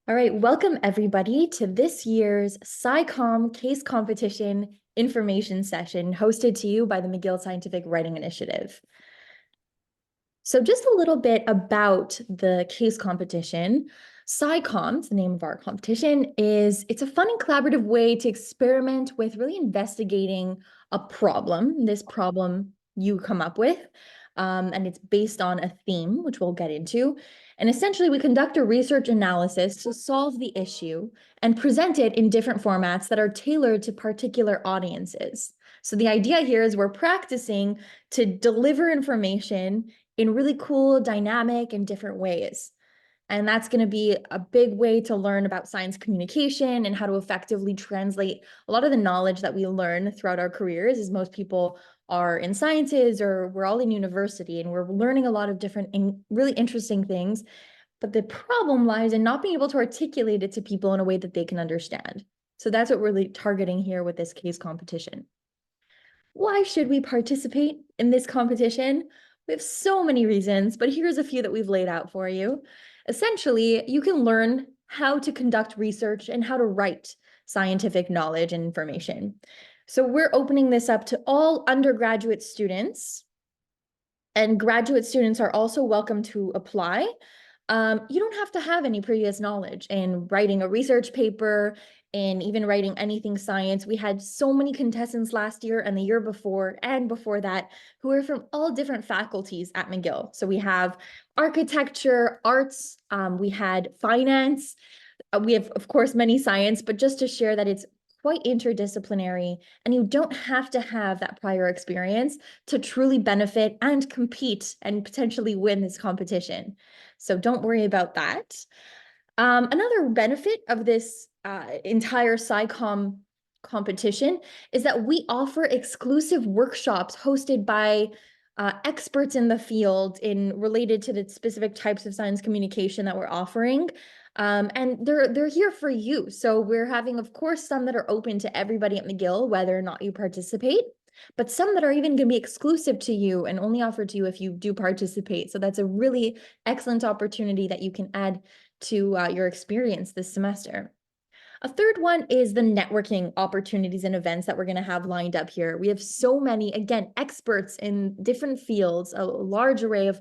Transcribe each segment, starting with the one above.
All right, welcome everybody to this year's SciComm Case Competition Information Session hosted to you by the McGill Scientific Writing Initiative. So just a little bit about the case competition. SciComm, the name of our competition, it's a fun and collaborative way to experiment with really investigating a problem, this problem you come up with, and it's based on a theme, which we'll get into. And essentially, we conduct a research analysis to solve the issue and present it in different formats that are tailored to particular audiences. So the idea here is we're practicing to deliver information in really cool, dynamic, and different ways. And that's going to be a big way to learn about science communication and how to effectively translate a lot of the knowledge that we learn throughout our careers, as most people are in sciences or we're all in university and we're learning a lot of different really interesting things. But the problem lies in not being able to articulate it to people in a way that they can understand. So that's what we're really targeting here with this case competition. Why should we participate in this competition? We have so many reasons, but here's a few that we've laid out for you. Essentially, you can learn how to conduct research and how to write scientific knowledge and information. So we're opening this up to all undergraduate students, and graduate students are also welcome to apply. You don't have to have any previous knowledge in writing a research paper and even writing anything science. We had so many contestants last year and the year before and before that who are from all different faculties at McGill. So we have architecture, arts, we had finance, we have, of course, many science, but just to share that it's quite interdisciplinary and you don't have to have that prior experience to truly benefit and compete and potentially win this competition. So don't worry about that. Another benefit of this entire SciComm competition is that we offer exclusive workshops hosted by experts in the field in related to the specific types of science communication that we're offering. And they're here for you. So we're having, of course, some that are open to everybody at McGill, whether or not you participate, but some that are even going to be exclusive to you and only offered to you if you do participate. So that's a really excellent opportunity that you can add to your experience this semester. A third one is the networking opportunities and events that we're going to have lined up here. We have so many, again, experts in different fields, a large array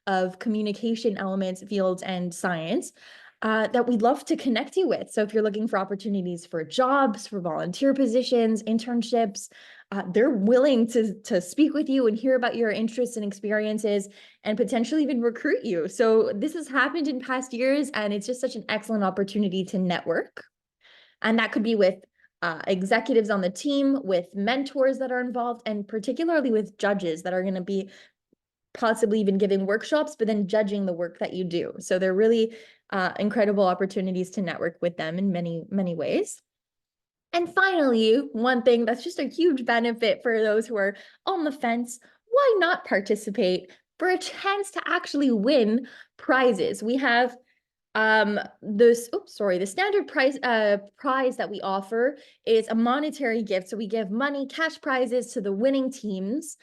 of communication elements, fields, and science that we'd love to connect you with. So if you're looking for opportunities for jobs, for volunteer positions, internships, they're willing to speak with you and hear about your interests and experiences and potentially even recruit you. So this has happened in past years, and it's just such an excellent opportunity to network. And that could be with executives on the team, with mentors that are involved, and particularly with judges that are going to be possibly even giving workshops, but then judging the work that you do. So they're really incredible opportunities to network with them in many, many ways. And finally, one thing that's just a huge benefit for those who are on the fence, why not participate for a chance to actually win prizes? We have the standard prize that we offer is a monetary gift. So we give money, cash prizes to the winning teams.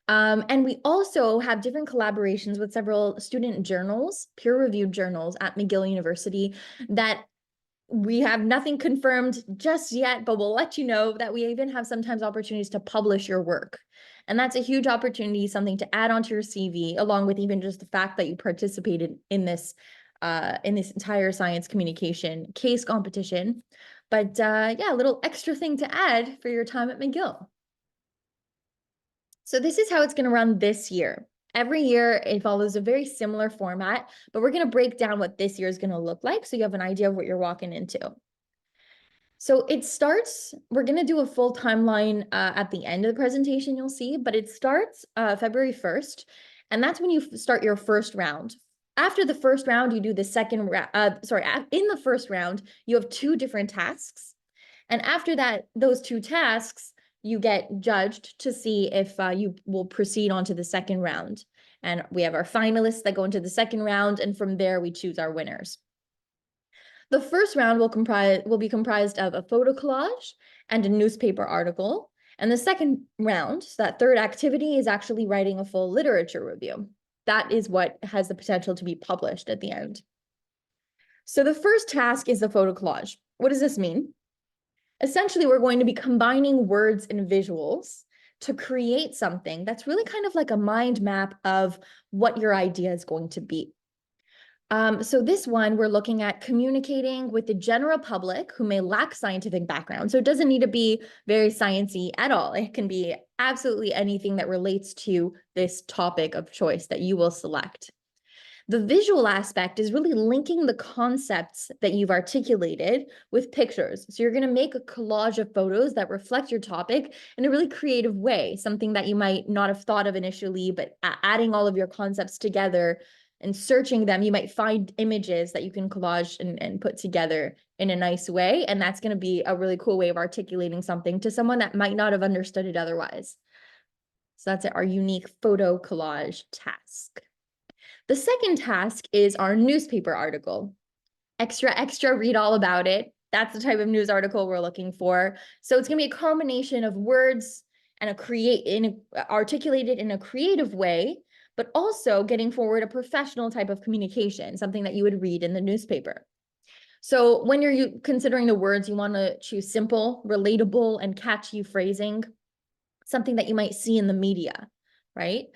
And we also have different collaborations with several student journals, peer-reviewed journals at McGill University that we have nothing confirmed just yet, but we'll let you know that we even have sometimes opportunities to publish your work. And that's a huge opportunity, something to add onto your CV, along with even just the fact that you participated in this entire science communication case competition. But yeah, a little extra thing to add for your time at McGill. So this is how it's going to run this year. Every year it follows a very similar format, but we're going to break down what this year is going to look like so you have an idea of what you're walking into. So it starts, we're going to do a full timeline at the end of the presentation, you'll see, but it starts February 1st, and that's when you start your first round. After the first round, you do the second round, in the first round, you have 2 different tasks. And after that, those 2 tasks, you get judged to see if you will proceed on to the second round. And we have our finalists that go into the second round, and from there we choose our winners. The first round will be comprised of a photo collage and a newspaper article. And the second round, so that third activity, is actually writing a full literature review. That is what has the potential to be published at the end. So the first task is the photo collage. What does this mean? Essentially, we're going to be combining words and visuals to create something that's really kind of like a mind map of what your idea is going to be. So this one, we're looking at communicating with the general public who may lack scientific background. So it doesn't need to be very sciencey at all. It can be absolutely anything that relates to this topic of choice that you will select. The visual aspect is really linking the concepts that you've articulated with pictures. So you're going to make a collage of photos that reflect your topic in a really creative way, something that you might not have thought of initially, but adding all of your concepts together and searching them, you might find images that you can collage and put together in a nice way. And that's going to be a really cool way of articulating something to someone that might not have understood it otherwise. So that's our unique photo collage task. The second task is our newspaper article. Extra, read all about it. That's the type of news article we're looking for. So it's going to be a combination of words and articulated in a creative way, but also getting forward a professional type of communication, something that you would read in the newspaper. So when you're considering the words, you want to choose simple, relatable, and catchy phrasing, something that you might see in the media, right?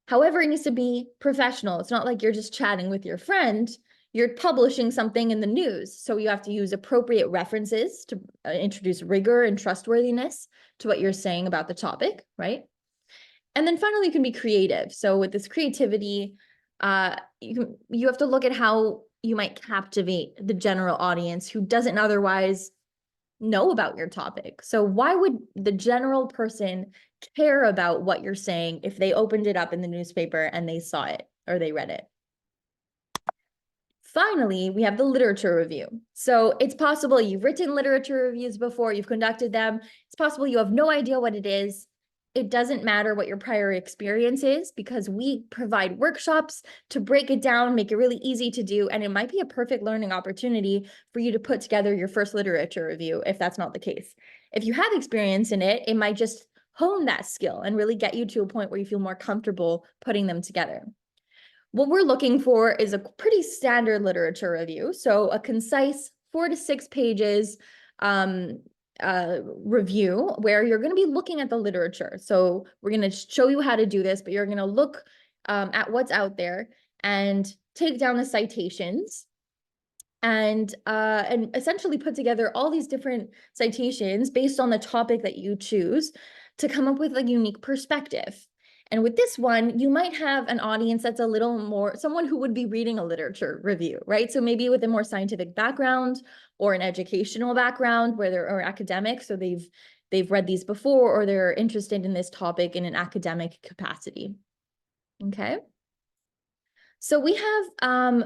However, it needs to be professional. It's not like you're just chatting with your friend. You're publishing something in the news. So you have to use appropriate references to introduce rigor and trustworthiness to what you're saying about the topic, right? And then finally, you can be creative. So with this creativity, you have to look at how you might captivate the general audience who doesn't otherwise know about your topic. So why would the general person care about what you're saying if they opened it up in the newspaper and they saw it or they read it? Finally, we have the literature review. So it's possible you've written literature reviews before, you've conducted them. It's possible you have no idea what it is. It doesn't matter what your prior experience is because we provide workshops to break it down, make it really easy to do, and it might be a perfect learning opportunity for you to put together your first literature review if that's not the case. If you have experience in it, it might just hone that skill and really get you to a point where you feel more comfortable putting them together. What we're looking for is a pretty standard literature review. So a concise 4 to 6 pages review where you're going to be looking at the literature. So we're going to show you how to do this, but you're going to look at what's out there and take down the citations and essentially put together all these different citations based on the topic that you choose to come up with a unique perspective. And with this one, you might have an audience that's a little more, someone who would be reading a literature review, right? So maybe with a more scientific background or an educational background where they're or academic, so they've read these before or they're interested in this topic in an academic capacity. Okay. So we have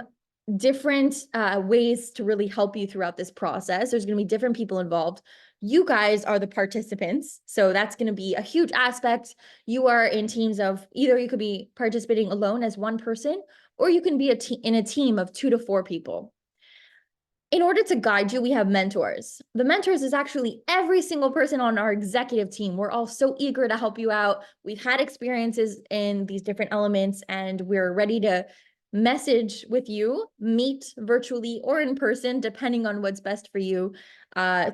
different ways to really help you throughout this process. There's going to be different people involved. You guys are the participants. So that's going to be a huge aspect. You are in teams of either you could be participating alone as one person, or you can be in a team of 2 to 4 people. In order to guide you, we have mentors. The mentors is actually every single person on our executive team. We're all so eager to help you out. We've had experiences in these different elements, and we're ready to message with you, meet virtually or in person, depending on what's best for you,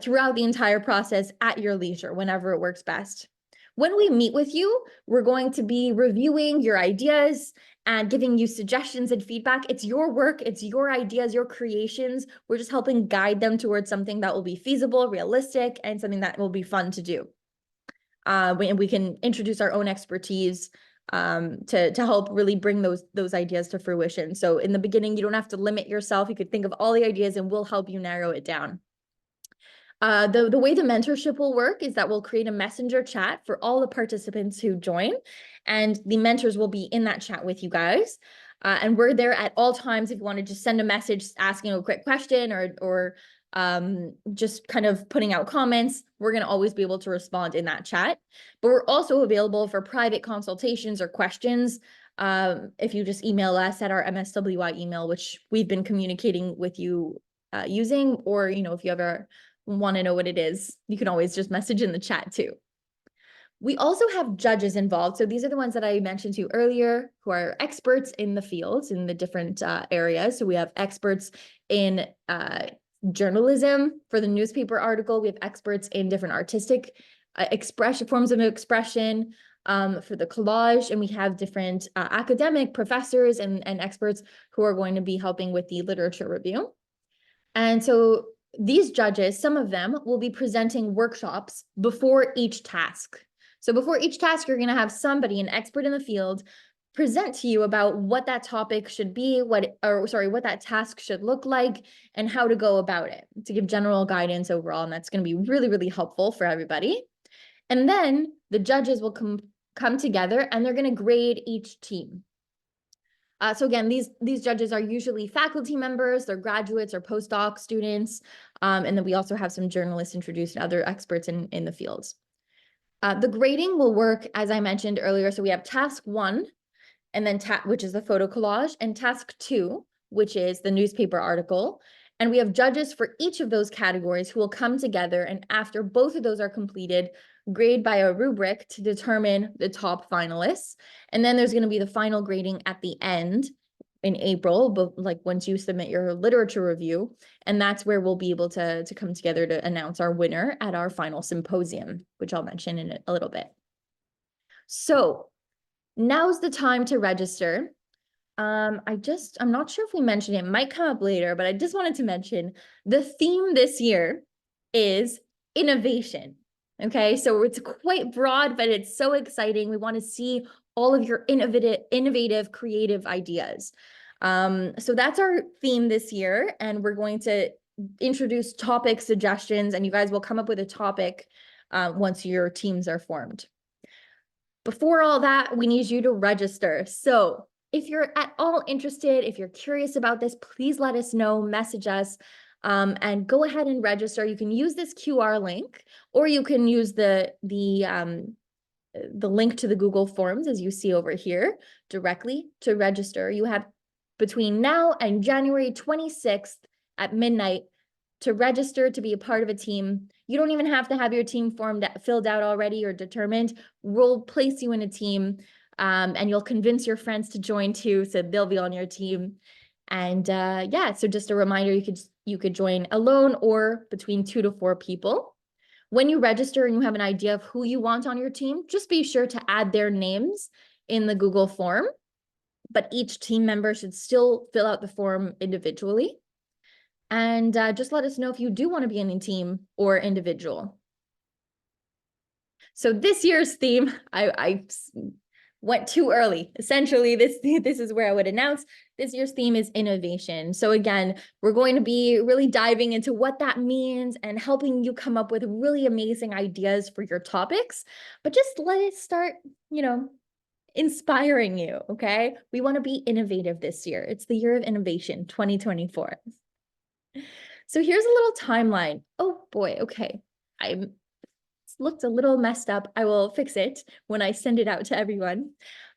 throughout the entire process at your leisure, whenever it works best. When we meet with you, we're going to be reviewing your ideas and giving you suggestions and feedback. It's your work, it's your ideas, your creations. We're just helping guide them towards something that will be feasible, realistic, and something that will be fun to do. And we can introduce our own expertise to help really bring those ideas to fruition. So in the beginning, you don't have to limit yourself. You could think of all the ideas and we'll help you narrow it down. The way the mentorship will work is that we'll create a messenger chat for all the participants who join, and the mentors will be in that chat with you guys. And we're there at all times if you want to just send a message asking a quick question or just kind of putting out comments. We're going to always be able to respond in that chat. But we're also available for private consultations or questions if you just email us at our MSWI email, which we've been communicating with you using, or if you ever want to know what it is, you can always just message in the chat too. We also have judges involved. So these are the ones that I mentioned to you earlier, who are experts in the fields, in the different areas. So we have experts in journalism for the newspaper article. We have experts in different artistic forms of expression for the collage, and we have different academic professors and experts who are going to be helping with the literature review. And so these judges, some of them will be presenting workshops before each task. So before each task, you're going to have somebody, an expert in the field, present to you about what that topic should be, what that task should look like, and how to go about it, to give general guidance overall. And that's going to be really, really helpful for everybody. And then the judges will come together and they're going to grade each team. So again, these judges are usually faculty members, they're graduates or postdoc students, and then we also have some journalists introduced and other experts in the fields. The grading will work, as I mentioned earlier, so we have task 1, and then which is the photo collage, and task 2, which is the newspaper article. And we have judges for each of those categories who will come together, and after both of those are completed, grade by a rubric to determine the top finalists. And then there's going to be the final grading at the end in April, but like once you submit your literature review, and that's where we'll be able to come together to announce our winner at our final symposium, which I'll mention in a little bit. So now's the time to register. I'm not sure if we mentioned it, might come up later, but I just wanted to mention the theme this year is innovation. Okay, so it's quite broad, but it's so exciting. We want to see all of your innovative, creative ideas. So that's our theme this year, and we're going to introduce topic suggestions, and you guys will come up with a topic once your teams are formed. Before all that, we need you to register. So if you're at all interested, if you're curious about this, please let us know, message us. And go ahead and register. You can use this QR link, or you can use the link to the Google Forms, as you see over here, directly to register. You have between now and January 26th at midnight to register to be a part of a team. You don't even have to have your team filled out already or determined. We'll place you in a team, and you'll convince your friends to join too, so they'll be on your team. And yeah, so just a reminder, you could join alone or between 2 to 4 people. When you register and you have an idea of who you want on your team, just be sure to add their names in the Google form, but each team member should still fill out the form individually. And just let us know if you do want to be in a team or individual. So this year's theme, I went too early. Essentially, this is where I would announce this year's theme is innovation. So again, we're going to be really diving into what that means and helping you come up with really amazing ideas for your topics. But just let it start, inspiring you, okay? We want to be innovative this year. It's the year of innovation, 2024. So here's a little timeline. Oh boy, okay. It's looked a little messed up. I will fix it when I send it out to everyone.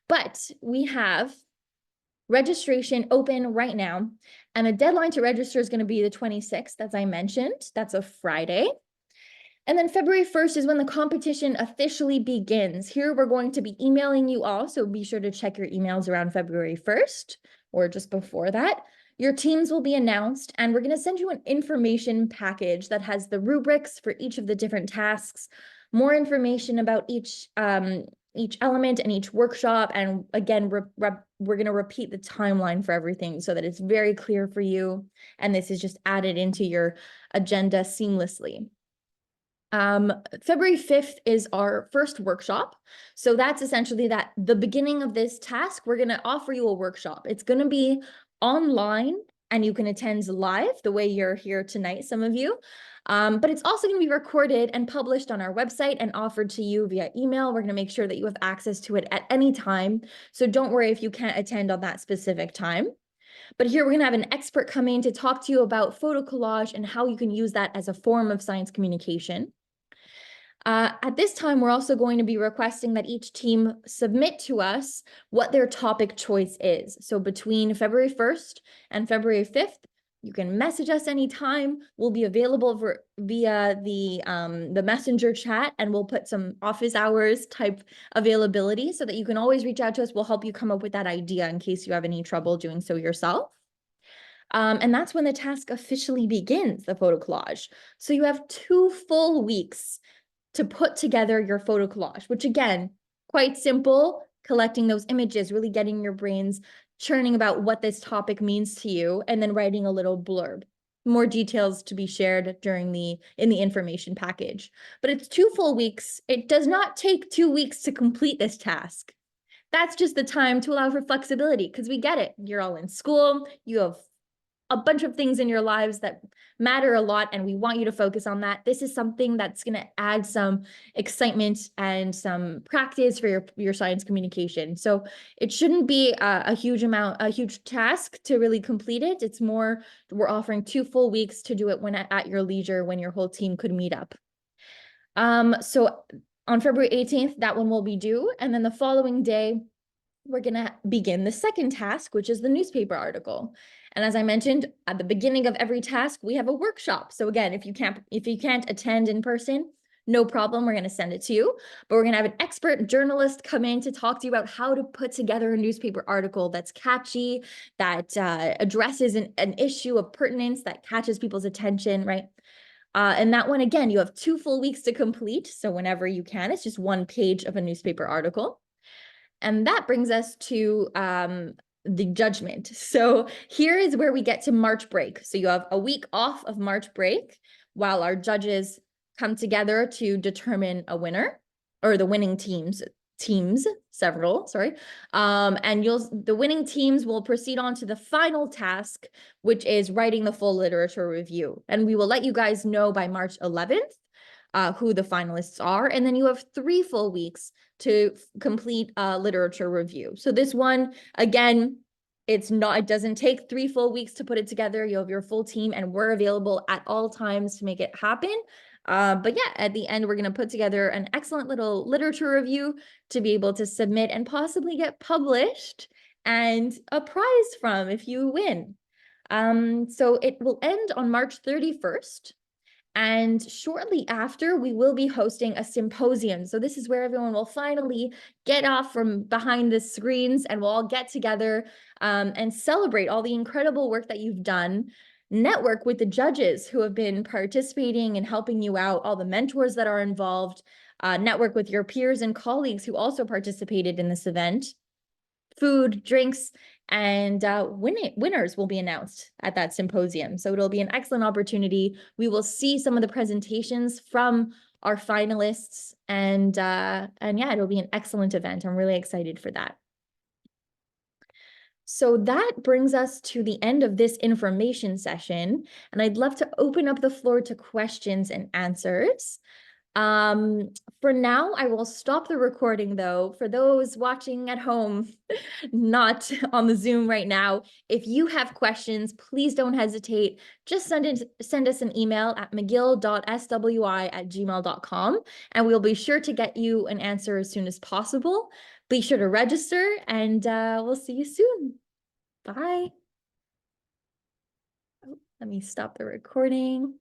But we have registration open right now, and the deadline to register is going to be the 26th, as I mentioned. That's a Friday. And then February 1st is when the competition officially begins. Here we're going to be emailing you all, so be sure to check your emails around February 1st or just before that. Your teams will be announced, and we're going to send you an information package that has the rubrics for each of the different tasks, more information about each element and each workshop. And again, we're going to repeat the timeline for everything so that it's very clear for you. And this is just added into your agenda seamlessly. February 5th is our first workshop. So that's essentially the beginning of this task. We're going to offer you a workshop. It's going to be online, and you can attend live the way you're here tonight, some of you. But it's also going to be recorded and published on our website and offered to you via email. We're going to make sure that you have access to it at any time. So don't worry if you can't attend on that specific time. But here we're going to have an expert come in to talk to you about photo collage and how you can use that as a form of science communication. At this time, we're also going to be requesting that each team submit to us what their topic choice is. So between February 1st and February 5th, you can message us anytime. We'll be available via the messenger chat, and we'll put some office hours type availability so that you can always reach out to us. We'll help you come up with that idea in case you have any trouble doing so yourself. And that's when the task officially begins, the photo collage. So you have 2 full weeks to put together your photo collage, which again, quite simple, collecting those images, really getting your brains churning about what this topic means to you, and then writing a little blurb. More details to be shared in the information package. But it's 2 full weeks. It does not take 2 weeks to complete this task. That's just the time to allow for flexibility, because we get it. You're all in school, you have a bunch of things in your lives that matter a lot, and we want you to focus on that. This is something that's going to add some excitement and some practice for your science communication. So it shouldn't be a huge task to really complete it. It's more, we're offering 2 full weeks to do it when at your leisure, when your whole team could meet up. So on February 18th, that one will be due. And then the following day, we're going to begin the second task, which is the newspaper article. And as I mentioned, at the beginning of every task, we have a workshop. So again, if you can't attend in person, no problem, we're going to send it to you. But we're going to have an expert journalist come in to talk to you about how to put together a newspaper article that's catchy, that addresses an issue of pertinence, that catches people's attention, right? And that one, again, you have 2 full weeks to complete. So whenever you can, it's just 1 page of a newspaper article. And that brings us to the judgment. So here is where we get to March break. So you have a week off of March break while our judges come together to determine a winner, or the winning teams, several, sorry. And the winning teams will proceed on to the final task, which is writing the full literature review. And we will let you guys know by March 11th who the finalists are. And then you have 3 full weeks to complete a literature review. So this one, again, it doesn't take 3 full weeks to put it together. You have your full team, and we're available at all times to make it happen. But yeah, at the end, we're going to put together an excellent little literature review to be able to submit and possibly get published and a prize from if you win. So it will end on March 31st. And shortly after, we will be hosting a symposium. So this is where everyone will finally get off from behind the screens, and we'll all get together and celebrate all the incredible work that you've done, network with the judges who have been participating and helping you out, all the mentors that are involved, network with your peers and colleagues who also participated in this event. Food, drinks, and winners will be announced at that symposium. So it'll be an excellent opportunity. We will see some of the presentations from our finalists, and yeah, it'll be an excellent event. I'm really excited for that. So that brings us to the end of this information session, and I'd love to open up the floor to questions and answers. For now, I will stop the recording though. For those watching at home, not on the Zoom right now, if you have questions, please don't hesitate. Just send us an email at mcgill.swi@gmail.com, and we'll be sure to get you an answer as soon as possible. Be sure to register, and we'll see you soon. Bye. Oh, let me stop the recording.